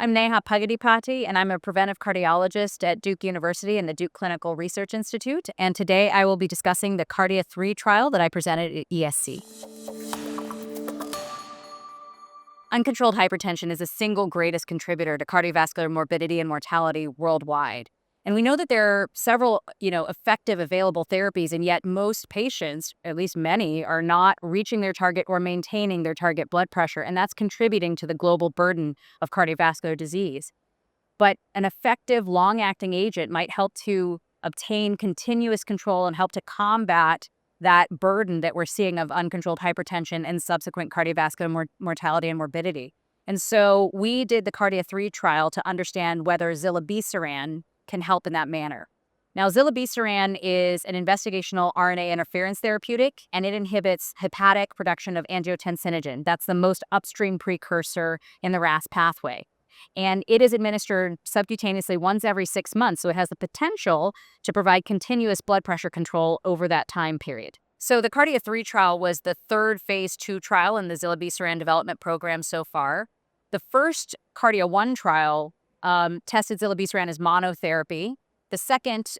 I'm Neha Pagidipati, and I'm a preventive cardiologist at Duke University and the Duke Clinical Research Institute. And today I will be discussing the KARDIA-3 trial that I presented at ESC. Uncontrolled hypertension is the single greatest contributor to cardiovascular morbidity and mortality worldwide. And we know that there are several, effective available therapies, and yet most patients, at least many, are not reaching their target or maintaining their target blood pressure, and that's contributing to the global burden of cardiovascular disease. But an effective long-acting agent might help to obtain continuous control and help to combat that burden that we're seeing of uncontrolled hypertension and subsequent cardiovascular mortality and morbidity. And so we did the KARDIA-3 trial to understand whether Zilebesiran can help in that manner. Now, Zilebesiran is an investigational RNA interference therapeutic, and it inhibits hepatic production of angiotensinogen. That's the most upstream precursor in the RAS pathway. And it is administered subcutaneously once every 6 months, so it has the potential to provide continuous blood pressure control over that time period. So the KARDIA-3 trial was the third phase 2 trial in the Zilebesiran development program so far. The first KARDIA-1 trial tested Zilebesiran as monotherapy. The second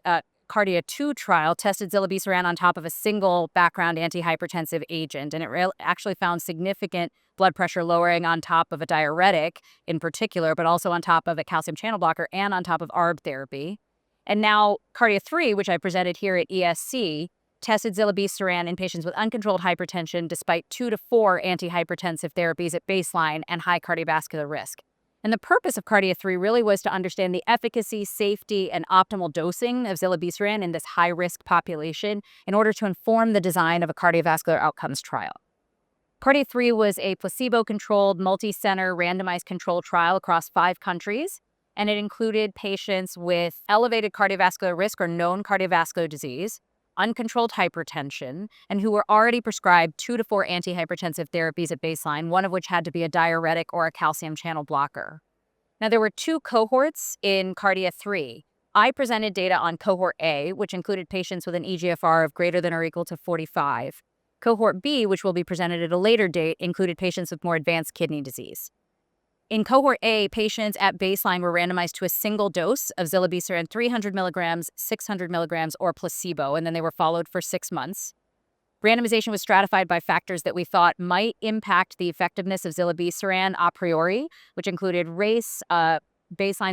KARDIA-2 trial tested Zilebesiran on top of a single background antihypertensive agent, and it actually found significant blood pressure lowering on top of a diuretic in particular, but also on top of a calcium channel blocker and on top of ARB therapy. And now KARDIA-3, which I presented here at ESC, tested Zilebesiran in patients with uncontrolled hypertension despite 2 to 4 antihypertensive therapies at baseline and high cardiovascular risk. And the purpose of KARDIA-3 really was to understand the efficacy, safety, and optimal dosing of Zilebesiran in this high-risk population in order to inform the design of a cardiovascular outcomes trial. KARDIA-3 was a placebo-controlled, multicenter, randomized control trial across 5 countries, and it included patients with elevated cardiovascular risk or known cardiovascular disease, uncontrolled hypertension, and who were already prescribed 2 to 4 antihypertensive therapies at baseline, one of which had to be a diuretic or a calcium channel blocker. Now, there were 2 cohorts in KARDIA-3. I presented data on cohort A, which included patients with an eGFR of greater than or equal to 45. Cohort B, which will be presented at a later date, included patients with more advanced kidney disease. In cohort A, patients at baseline were randomized to a single dose of Zilebesiran 300 milligrams, 600 milligrams, or placebo, and then they were followed for 6 months. Randomization was stratified by factors that we thought might impact the effectiveness of Zilebesiran a priori, which included race, baseline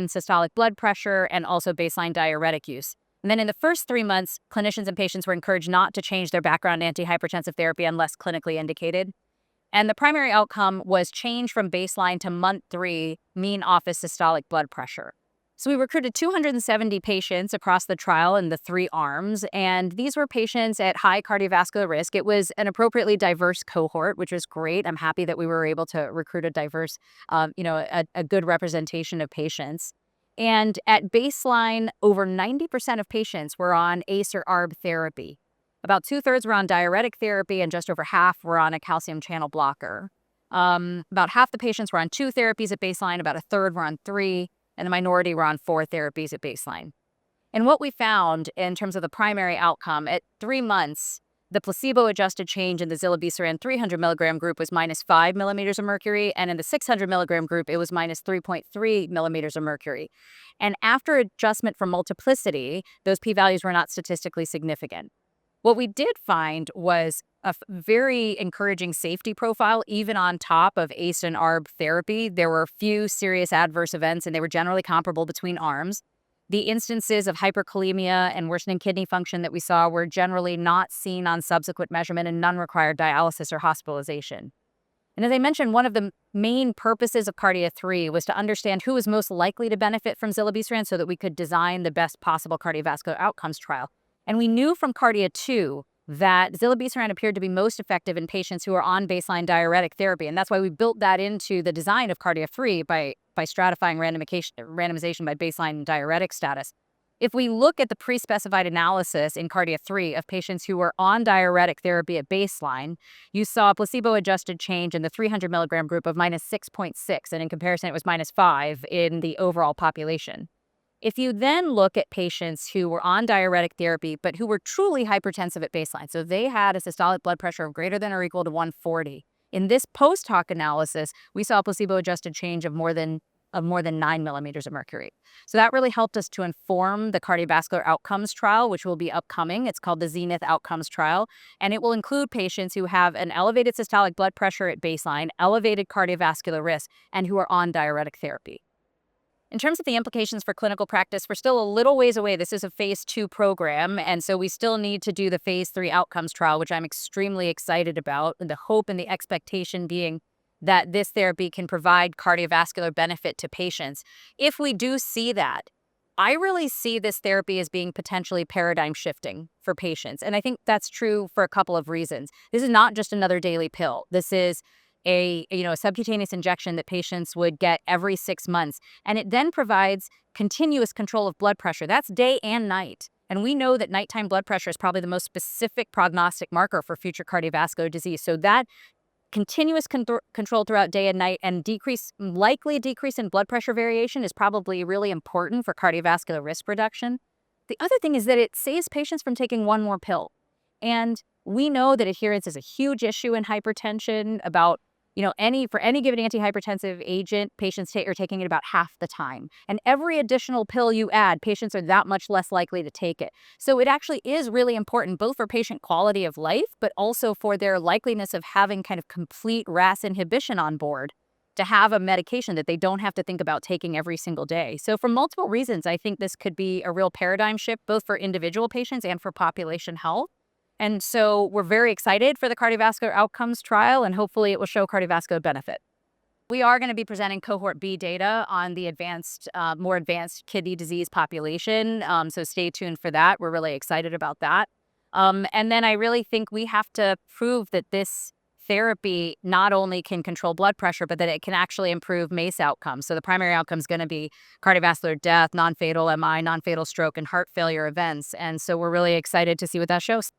systolic blood pressure, and also baseline diuretic use. And then in the first 3 months, clinicians and patients were encouraged not to change their background antihypertensive therapy unless clinically indicated. And the primary outcome was change from baseline to month 3 mean office systolic blood pressure. So we recruited 270 patients across the trial in the 3 arms, and these were patients at high cardiovascular risk. It was an appropriately diverse cohort, which was great. I'm happy that we were able to recruit a diverse, a good representation of patients. And at baseline, over 90% of patients were on ACE or ARB therapy. About 2/3 were on diuretic therapy, and just over half were on a calcium channel blocker. About half the patients were on 2 therapies at baseline, about 1/3 were on 3, and the minority were on 4 therapies at baseline. And what we found in terms of the primary outcome, at 3 months, the placebo-adjusted change in the Zilebesiran 300 milligram group was -5 millimeters of mercury, and in the 600 milligram group, it was -3.3 millimeters of mercury. And after adjustment for multiplicity, those p-values were not statistically significant. What we did find was a very encouraging safety profile, even on top of ACE and ARB therapy. There were few serious adverse events, and they were generally comparable between arms. The instances of hyperkalemia and worsening kidney function that we saw were generally not seen on subsequent measurement, and none required dialysis or hospitalization. And as I mentioned, one of the main purposes of KARDIA-3 was to understand who was most likely to benefit from Zilebesiran so that we could design the best possible cardiovascular outcomes trial. And we knew from KARDIA-2 that Zilebesiran appeared to be most effective in patients who are on baseline diuretic therapy. And that's why we built that into the design of KARDIA-3 by stratifying randomization by baseline diuretic status. If we look at the pre-specified analysis in KARDIA-3 of patients who were on diuretic therapy at baseline, you saw a placebo-adjusted change in the 300 milligram group of -6.6, and in comparison, it was -5 in the overall population. If you then look at patients who were on diuretic therapy, but who were truly hypertensive at baseline, so they had a systolic blood pressure of greater than or equal to 140, in this post hoc analysis, we saw a placebo-adjusted change of more than of more than 9 millimeters of mercury. So that really helped us to inform the cardiovascular outcomes trial, which will be upcoming. It's called the Zenith Outcomes Trial, and it will include patients who have an elevated systolic blood pressure at baseline, elevated cardiovascular risk, and who are on diuretic therapy. In terms of the implications for clinical practice, we're still a little ways away. This is a phase 2 program, and so we still need to do the phase 3 outcomes trial, which I'm extremely excited about. And the hope and the expectation being that this therapy can provide cardiovascular benefit to patients. If we do see that, I really see this therapy as being potentially paradigm shifting for patients. And I think that's true for a couple of reasons. This is not just another daily pill. This is a subcutaneous injection that patients would get every 6 months. And it then provides continuous control of blood pressure. That's day and night. And we know that nighttime blood pressure is probably the most specific prognostic marker for future cardiovascular disease. So that continuous control throughout day and night and likely decrease in blood pressure variation is probably really important for cardiovascular risk reduction. The other thing is that it saves patients from taking one more pill. And we know that adherence is a huge issue in hypertension. For any given antihypertensive agent, patients are taking it about half the time. And every additional pill you add, patients are that much less likely to take it. So it actually is really important, both for patient quality of life, but also for their likeliness of having kind of complete RAS inhibition on board, to have a medication that they don't have to think about taking every single day. So for multiple reasons, I think this could be a real paradigm shift, both for individual patients and for population health. And so we're very excited for the cardiovascular outcomes trial, and hopefully it will show cardiovascular benefit. We are going to be presenting cohort B data on the more advanced kidney disease population. So stay tuned for that. We're really excited about that. And then I really think we have to prove that this therapy not only can control blood pressure, but that it can actually improve MACE outcomes. So the primary outcome is going to be cardiovascular death, non-fatal MI, non-fatal stroke, and heart failure events. And so we're really excited to see what that shows.